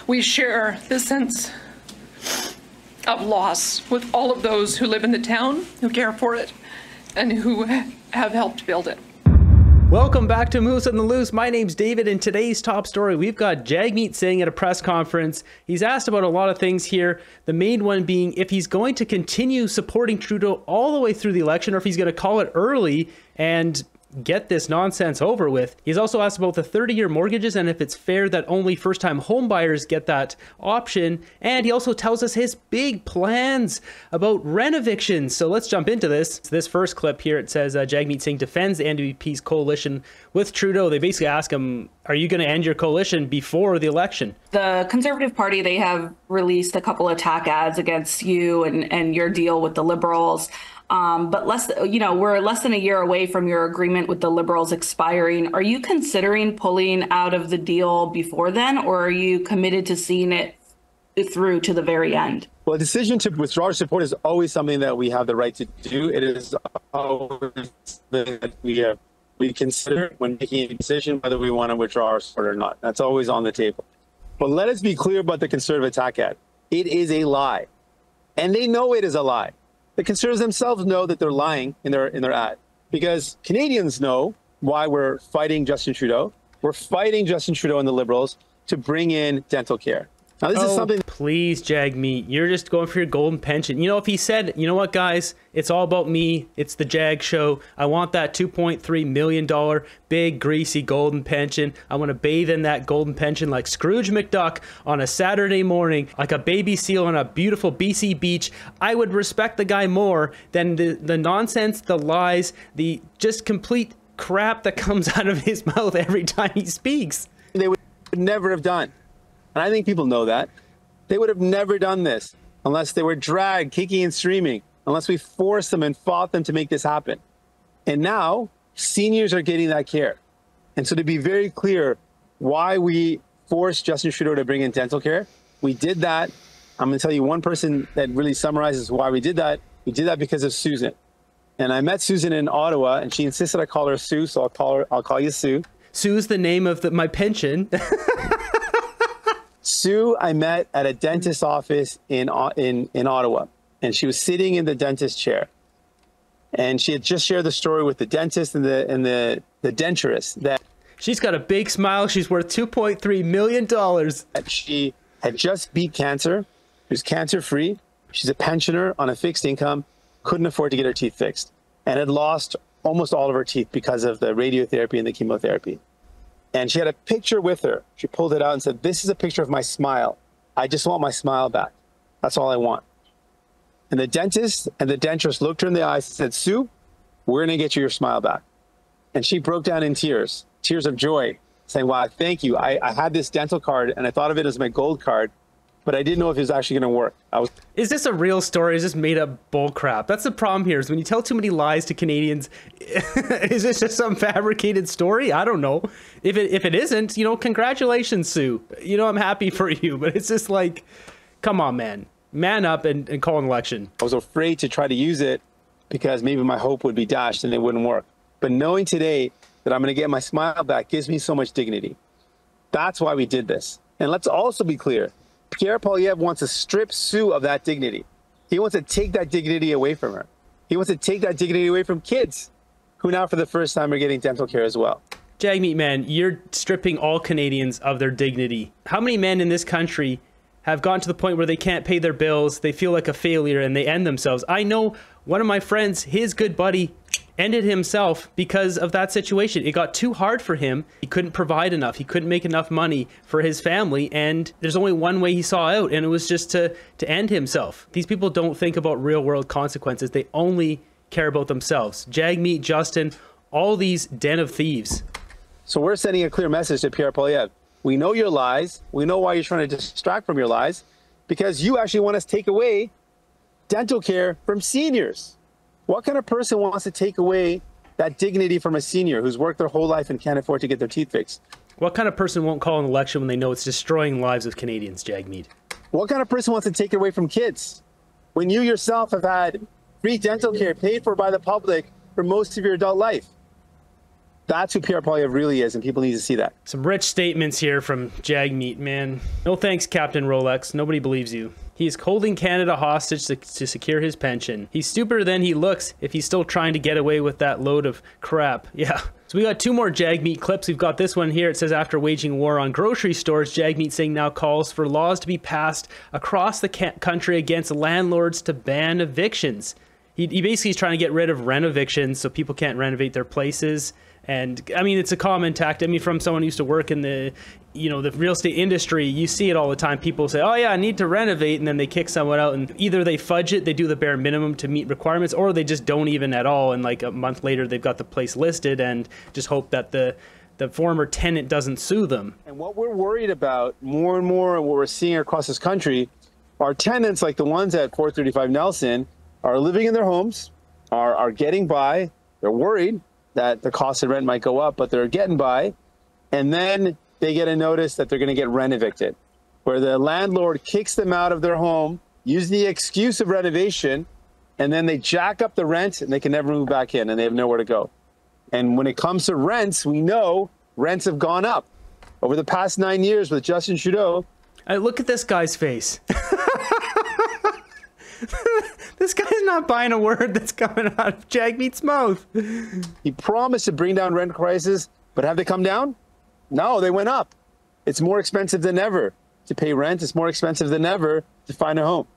We share the sense of loss with all of those who live in the town, who care for it, and who have helped build it. Welcome back to Moose on the Loose. My name's David, and today's top story, we've got Jagmeet saying at a press conference, he's asked about a lot of things here, the main one being if he's going to continue supporting Trudeau all the way through the election, or if he's going to call it early and get this nonsense over with. He's also asked about the 30-year mortgages and if it's fair that only first-time homebuyers get that option. And he also tells us his big plans about rent evictions. So let's jump into this. This first clip here, it says Jagmeet Singh defends the NDP's coalition with Trudeau. They basically ask him, are you going to end your coalition before the election? The Conservative Party, they have released a couple of attack ads against you and your deal with the Liberals. But we're less than a year away from your agreement with the Liberals expiring. Are you considering pulling out of the deal before then, or are you committed to seeing it through to the very end? Well, a decision to withdraw support is always something that we have the right to do. It is always that we consider when making a decision whether we want to withdraw our support or not. That's always on the table. But let us be clear about the Conservative attack ad. It is a lie, and they know it is a lie. The Conservatives themselves know that they're lying in their ad, because Canadians know why we're fighting Justin Trudeau. We're fighting Justin Trudeau and the Liberals to bring in dental care. Now, this is something. Please, Jagmeet, you're just going for your golden pension. You know, if he said, you know what, guys, it's all about me. It's the Jag show. I want that $2.3 million big, greasy golden pension. I want to bathe in that golden pension like Scrooge McDuck on a Saturday morning, like a baby seal on a beautiful BC beach. I would respect the guy more than the nonsense, the lies, the just complete crap that comes out of his mouth every time he speaks. They would never have done. And I think people know that. They would have never done this unless they were dragged, kicking and screaming, unless we forced them and fought them to make this happen. And now seniors are getting that care. And so to be very clear, why we forced Justin Trudeau to bring in dental care, we did that. I'm going to tell you one person that really summarizes why we did that. We did that because of Susan. And I met Susan in Ottawa, and she insisted I call her Sue, so I'll call you Sue. Sue's the name of my pension. Sue, I met at a dentist's office in Ottawa, and she was sitting in the dentist chair. And she had just shared the story with the dentist and the denturist that she's got a big smile. She's worth $2.3 million. That she had just beat cancer. She was cancer-free. She's a pensioner on a fixed income, couldn't afford to get her teeth fixed, and had lost almost all of her teeth because of the radiotherapy and the chemotherapy. And she had a picture with her. She pulled it out and said, this is a picture of my smile. I just want my smile back. That's all I want. And the dentist and the denturist looked her in the eyes and said, Sue, we're going to get you your smile back. And she broke down in tears of joy, saying, wow, thank you. I had this dental card and I thought of it as my gold card, but I didn't know if it was actually going to work. Is this a real story? Is this made up bull crap? That's the problem here, is when you tell too many lies to Canadians, is this just some fabricated story? I don't know. If it isn't, you know, congratulations, Sue. You know, I'm happy for you, but it's just like, come on, man. Man up and call an election. I was afraid to try to use it because maybe my hope would be dashed and it wouldn't work. But knowing today that I'm going to get my smile back gives me so much dignity. That's why we did this. And let's also be clear. Pierre Poilievre wants to strip Sue of that dignity. He wants to take that dignity away from her. He wants to take that dignity away from kids who now for the first time are getting dental care as well. Jagmeet, man, you're stripping all Canadians of their dignity. How many men in this country have gotten to the point where they can't pay their bills, they feel like a failure, and they end themselves? I know one of my friends, his good buddy, ended himself because of that situation. It got too hard for him. He couldn't provide enough. He couldn't make enough money for his family, and there's only one way he saw out, and it was just to end himself. These people don't think about real-world consequences. They only care about themselves. Jagmeet, Justin, all these den of thieves. So we're sending a clear message to Pierre Poilievre. We know your lies. We know why you're trying to distract from your lies, because you actually want us to take away dental care from seniors. What kind of person wants to take away that dignity from a senior who's worked their whole life and can't afford to get their teeth fixed? What kind of person won't call an election when they know it's destroying lives of Canadians, Jagmeet? What kind of person wants to take it away from kids when you yourself have had free dental care paid for by the public for most of your adult life? That's who Pierre Poilievre really is, and people need to see that. Some rich statements here from Jagmeet, man. No thanks, Captain Rolex. Nobody believes you. He's holding Canada hostage to secure his pension. He's stupider than he looks if he's still trying to get away with that load of crap. Yeah. So we got two more Jagmeet clips. We've got this one here. It says, after waging war on grocery stores, Jagmeet Singh now calls for laws to be passed across the country against landlords to ban evictions. He basically is trying to get rid of rent evictions so people can't renovate their places. And I mean, it's a common tactic. I mean, from someone who used to work in the, the real estate industry, you see it all the time. People say, oh yeah, I need to renovate. And then they kick someone out, and either they fudge it, they do the bare minimum to meet requirements, or they just don't even at all. And like a month later, they've got the place listed and just hope that the former tenant doesn't sue them. And what we're worried about more and more, and what we're seeing across this country, are tenants like the ones at 435 Nelson are living in their homes, are getting by. They're worried that the cost of rent might go up, but they're getting by. And then they get a notice that they're going to get rent evicted, where the landlord kicks them out of their home, use the excuse of renovation, and then they jack up the rent and they can never move back in and they have nowhere to go. And when it comes to rents, we know rents have gone up. Over the past 9 years with Justin Trudeau. Look at this guy's face. This guy's not buying a word that's coming out of Jagmeet's mouth. He promised to bring down rent prices, but have they come down? No, they went up. It's more expensive than ever to pay rent. It's more expensive than ever to find a home.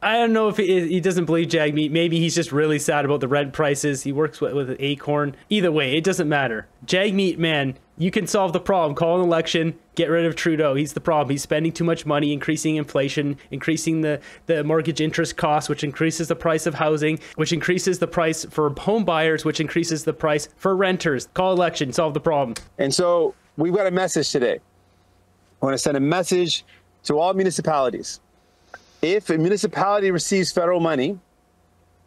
I don't know if he doesn't believe Jagmeet. Maybe he's just really sad about the rent prices. He works with Acorn. Either way, it doesn't matter. Jagmeet, man, you can solve the problem. Call an election, get rid of Trudeau. He's the problem. He's spending too much money, increasing inflation, increasing the mortgage interest costs, which increases the price of housing, which increases the price for home buyers, which increases the price for renters. Call election, solve the problem. And so we've got a message today. I want to send a message to all municipalities. If a municipality receives federal money,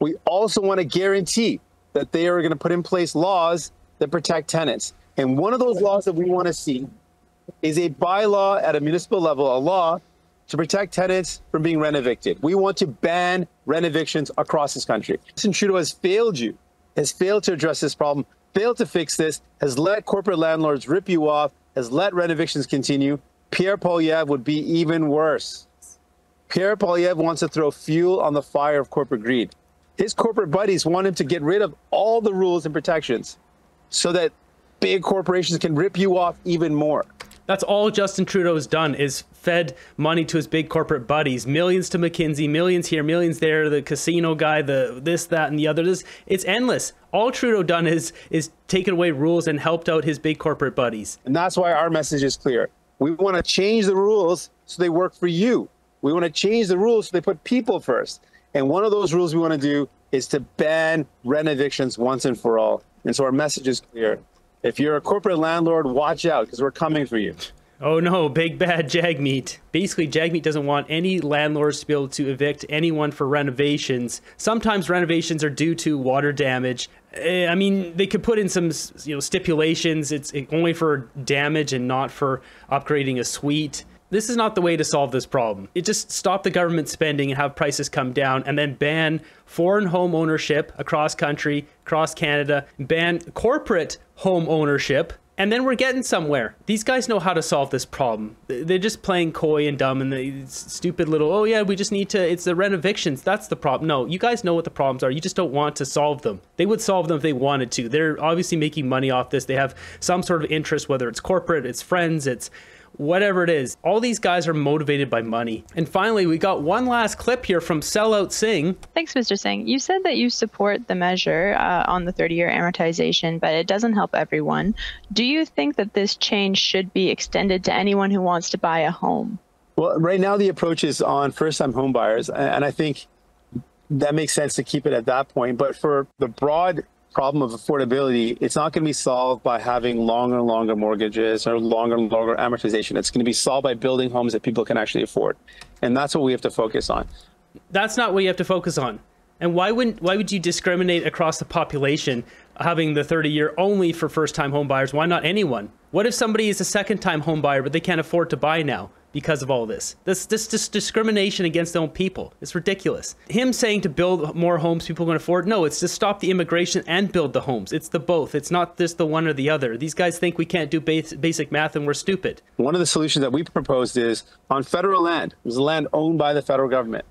we also want to guarantee that they are going to put in place laws that protect tenants. And one of those laws that we want to see is a bylaw at a municipal level, a law to protect tenants from being rent evicted. We want to ban rent evictions across this country. Justin Trudeau has failed you, has failed to address this problem, failed to fix this, has let corporate landlords rip you off, has let rent evictions continue. Pierre Poilievre would be even worse. Pierre Poilievre wants to throw fuel on the fire of corporate greed. His corporate buddies want him to get rid of all the rules and protections so that big corporations can rip you off even more. That's all Justin Trudeau has done, is fed money to his big corporate buddies. Millions to McKinsey, millions here, millions there, the casino guy, the this, that, and the other. It's endless. All Trudeau done is taken away rules and helped out his big corporate buddies. And that's why our message is clear. We want to change the rules so they work for you. We want to change the rules so they put people first. And one of those rules we want to do is to ban rent evictions once and for all. And so our message is clear. If you're a corporate landlord, watch out, because we're coming for you. Oh no, big bad Jagmeet. Basically, Jagmeet doesn't want any landlords to be able to evict anyone for renovations. Sometimes renovations are due to water damage. I mean, they could put in some stipulations. It's only for damage and not for upgrading a suite. This is not the way to solve this problem. It just stop the government spending and have prices come down, and then ban foreign home ownership across country, across Canada, ban corporate home ownership, and then we're getting somewhere. These guys know how to solve this problem. They're just playing coy and dumb and the stupid little, oh yeah, we just need to, it's the rent evictions, that's the problem. No, you guys know what the problems are. You just don't want to solve them. They would solve them if they wanted to. They're obviously making money off this. They have some sort of interest, whether it's corporate, it's friends, it's whatever it is. All these guys are motivated by money. And finally, we got one last clip here from Sellout Singh. Thanks, Mr. Singh. You said that you support the measure on the 30-year amortization, but it doesn't help everyone. Do you think that this change should be extended to anyone who wants to buy a home? Well, right now the approach is on first-time home buyers, and I think that makes sense to keep it at that point. But for the broad problem of affordability, it's not going to be solved by having longer and longer mortgages or longer and longer amortization. It's going to be solved by building homes that people can actually afford. And that's what we have to focus on. That's not what you have to focus on. And why would you discriminate across the population, having the 30-year only for first-time home buyers? Why not anyone? What if somebody is a second-time home buyer, but they can't afford to buy now? because of all this. This discrimination against their own people. It's ridiculous. Him saying to build more homes people can afford, no, it's to stop the immigration and build the homes. It's the both. It's not just the one or the other. These guys think we can't do basic math and we're stupid. One of the solutions that we proposed is on federal land, there's land owned by the federal government,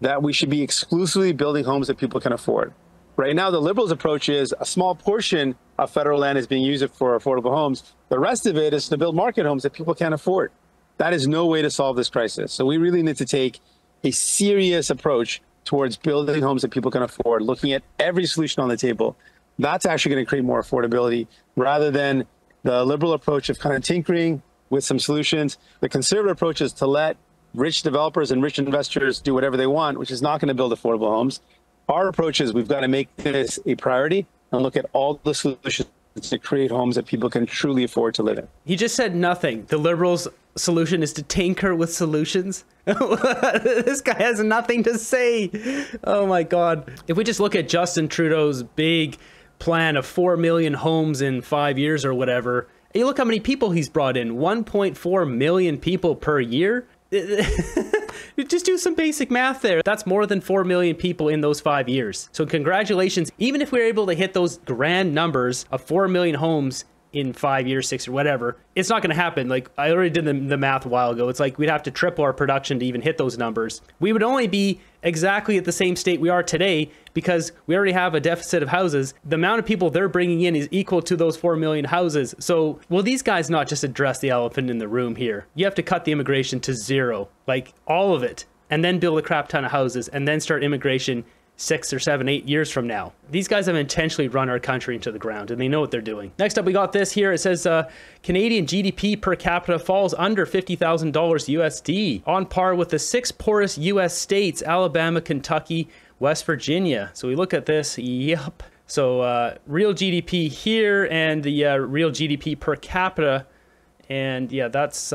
that we should be exclusively building homes that people can afford. Right now, the Liberals' approach is a small portion of federal land is being used for affordable homes. The rest of it is to build market homes that people can't afford. That is no way to solve this crisis. So we really need to take a serious approach towards building homes that people can afford, looking at every solution on the table. That's actually going to create more affordability rather than the Liberal approach of kind of tinkering with some solutions. The Conservative approach is to let rich developers and rich investors do whatever they want, which is not going to build affordable homes. Our approach is we've got to make this a priority and look at all the solutions to create homes that people can truly afford to live in. He just said nothing. The Liberals' solution is to tinker with solutions. This guy has nothing to say. Oh my God. If we just look at Justin Trudeau's big plan of 4 million homes in 5 years or whatever, you look how many people he's brought in, 1.4 million people per year. Just do some basic math there. That's more than 4 million people in those 5 years. So congratulations. Even if we're able to hit those grand numbers of 4 million homes in 5 years, 6 or whatever, it's not going to happen. Like I already did the math a while ago. It's like we'd have to triple our production to even hit those numbers. We would only be exactly at the same state we are today because we already have a deficit of houses. The amount of people they're bringing in is equal to those 4 million houses. So will these guys not just address the elephant in the room here? You have to cut the immigration to zero, like all of it, and then build a crap ton of houses and then start immigration 6 or 7, 8 years from now. These guys have intentionally run our country into the ground and they know what they're doing. Next up, we got this here. It says Canadian GDP per capita falls under $50,000 USD, on par with the 6 poorest US states, Alabama, Kentucky, West Virginia. So we look at this, yep. So real GDP here and the real GDP per capita. And yeah, that's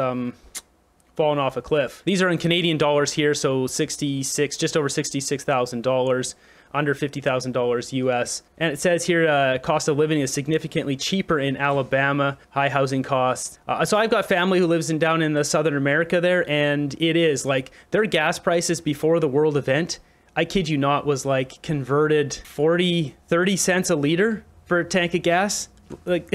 fallen off a cliff. These are in Canadian dollars here, so just over $66,000, under $50,000 US. And it says here, cost of living is significantly cheaper in Alabama, high housing costs. So I've got family who lives down in the Southern America there, and it is like their gas prices before the world event, I kid you not, was like converted 30 cents a liter for a tank of gas. Like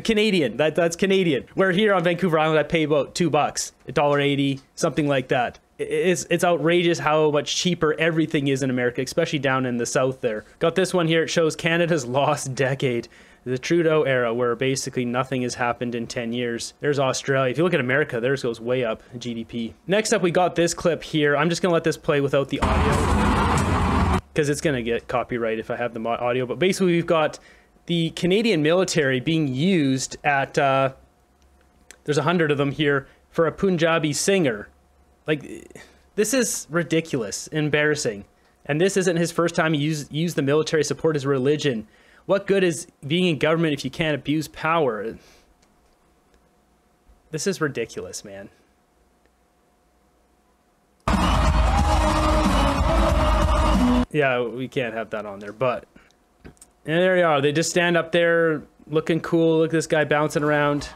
Canadian, that's Canadian. Where here on Vancouver Island, I pay about $2, $1.80, something like that. It's outrageous how much cheaper everything is in America, especially down in the south there. Got this one here. It shows Canada's lost decade, the Trudeau era, where basically nothing has happened in 10 years. There's Australia. If you look at America, theirs goes way up, GDP. Next up, we got this clip here. I'm just gonna let this play without the audio because it's gonna get copyright if I have the audio. But basically, we've got the Canadian military being used at, there's 100 of them here, for a Punjabi singer. Like, this is ridiculous, embarrassing. And this isn't his first time he used the military to support his religion. What good is being in government if you can't abuse power? This is ridiculous, man. Yeah, we can't have that on there, but... And there they are. They just stand up there looking cool. Look at this guy bouncing around.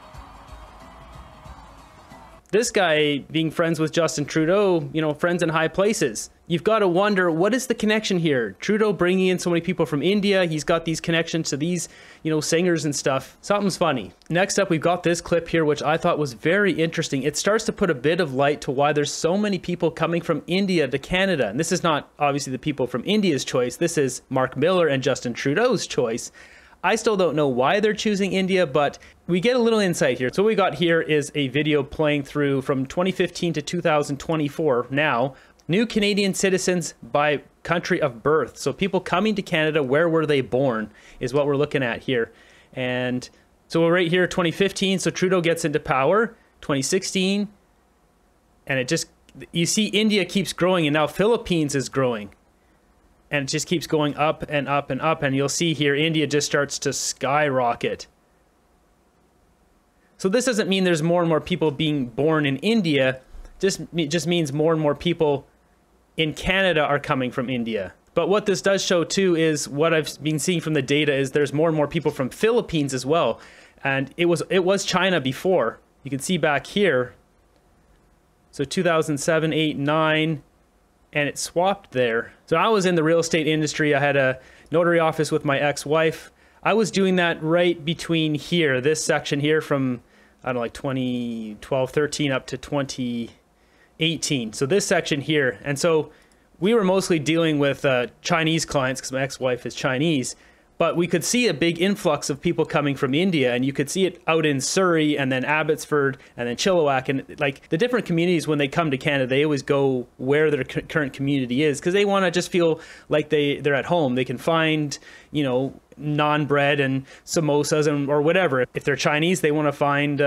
This guy being friends with Justin Trudeau, you know, friends in high places. You've got to wonder, what is the connection here? Trudeau bringing in so many people from India. He's got these connections to these, you know, singers and stuff. Something's funny. Next up, we've got this clip here, which I thought was very interesting. It starts to put a bit of light to why there's so many people coming from India to Canada. And this is not obviously the people from India's choice. This is Mark Miller and Justin Trudeau's choice. I still don't know why they're choosing India, but we get a little insight here. So what we got here is a video playing through from 2015 to 2024 now. New Canadian citizens by country of birth. So people coming to Canada, where were they born, is what we're looking at here. And so we're right here, 2015. So Trudeau gets into power, 2016. And it just, you see India keeps growing, and now Philippines is growing. And it just keeps going up and up and up. And you'll see here, India just starts to skyrocket. So this doesn't mean there's more and more people being born in India. Just means more and more people in Canada are coming from India. But what this does show too is what I've been seeing from the data is there's more and more people from Philippines as well. And it was China before. You can see back here, So 2007, 8, 9, and it swapped there. So I was in the real estate industry. I had a notary office with my ex-wife. I was doing that right between here, this section here from, I don't know, like 2012, 13 up to 2018. So this section here. And so we were mostly dealing with Chinese clients because my ex-wife is Chinese. But we could see a big influx of people coming from India, and you could see it out in Surrey and then Abbotsford and then Chilliwack. And like the different communities, when they come to Canada, they always go where their current community is because they want to just feel like they're at home. They can find, you know, naan bread and samosas and or whatever. If they're Chinese, they want to find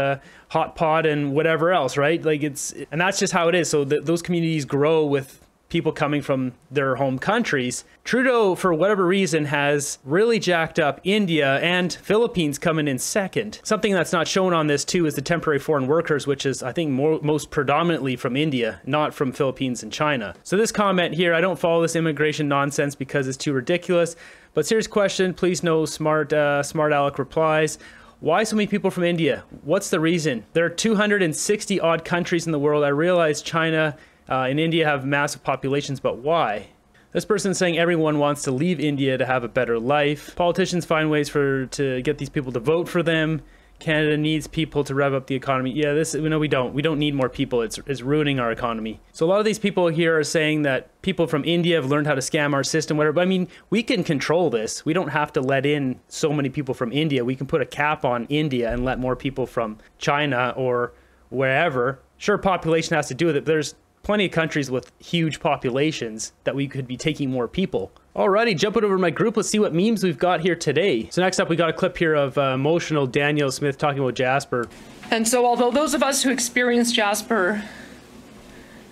hot pot and whatever else, right? Like and that's just how it is. So those communities grow with people coming from their home countries. Trudeau, for whatever reason, has really jacked up India and Philippines coming in second. Something that's not shown on this too is the temporary foreign workers, which is I think most predominantly from India, not from Philippines and China. So this comment here, I don't follow this immigration nonsense because it's too ridiculous. But serious question, please no smart aleck replies. Why so many people from India? What's the reason? There are 260 odd countries in the world. I realize China and India have massive populations, but why? This person's saying everyone wants to leave India to have a better life. Politicians find ways to get these people to vote for them. Canada needs people to rev up the economy. Yeah, we don't. We don't need more people. It's ruining our economy. So a lot of these people here are saying that people from India have learned how to scam our system, whatever. But I mean, we can control this. We don't have to let in so many people from India. We can put a cap on India and let more people from China or wherever. Sure, population has to do with it, but there's plenty of countries with huge populations that we could be taking more people. Alrighty, jumping over to my group, let's see what memes we've got here today. So next up, we got a clip here of emotional Daniel Smith talking about Jasper. And so although those of us who experience Jasper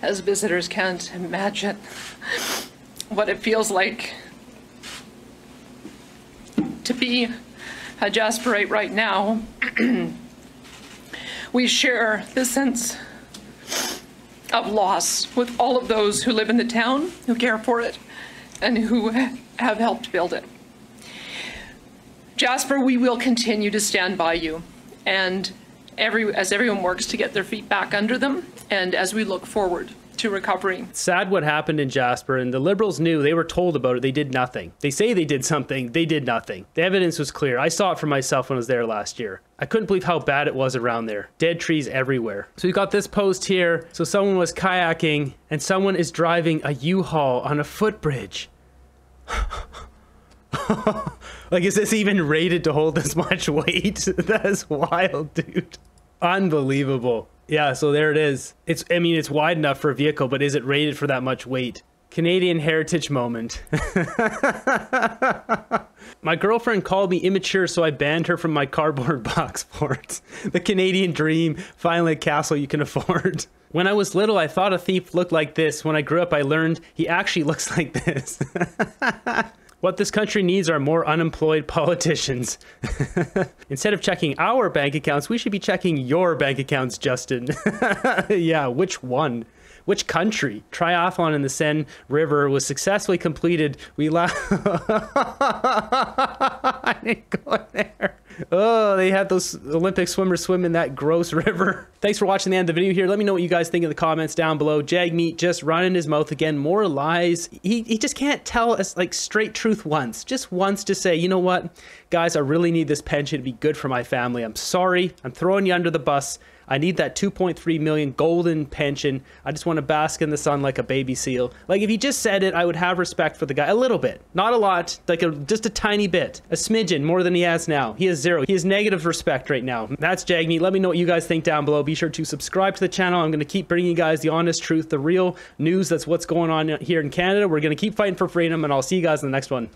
as visitors can't imagine what it feels like to be a Jasperite right now, we share this sense of loss with all of those who live in the town, who care for it, and who have helped build it. Jasper, we will continue to stand by you, and as everyone works to get their feet back under them, and as we look forward to recovery. Sad what happened in Jasper, and the Liberals knew. They were told about it. They did nothing. They say they did something. They did nothing. The evidence was clear. I saw it for myself when I was there last year. I couldn't believe how bad it was around there. Dead trees everywhere. So we got this post here. So someone was kayaking, and someone is driving a U-Haul on a footbridge. Like, is this even rated to hold this much weight? That is wild, dude. Unbelievable. Yeah, so there it is. I mean, it's wide enough for a vehicle, but is it rated for that much weight? Canadian heritage moment. My girlfriend called me immature, so I banned her from my cardboard box fort. The Canadian dream, finally a castle you can afford. When I was little, I thought a thief looked like this. When I grew up, I learned he actually looks like this. What this country needs are more unemployed politicians. Instead of checking our bank accounts, we should be checking your bank accounts, Justin. Yeah, which one? Which country? Triathlon in the Seine River was successfully completed. We I didn't go there. Oh, they had those Olympic swimmers swim in that gross river. Thanks for watching the end of the video here. Let me know what you guys think in the comments down below. Jagmeet just running his mouth again. More lies. He just can't tell us like straight truth once. Just once to say, you know what, guys, I really need this pension to be good for my family. I'm sorry. I'm throwing you under the bus. I need that 2.3 million golden pension. I just want to bask in the sun like a baby seal. Like, if he just said it, I would have respect for the guy. A little bit. Not a lot. Like, just a tiny bit. A smidgen more than he has now. He has zero. He has negative respect right now. That's Jagmeet. Let me know what you guys think down below. Be sure to subscribe to the channel. I'm going to keep bringing you guys the honest truth, the real news. That's what's going on here in Canada. We're going to keep fighting for freedom, and I'll see you guys in the next one.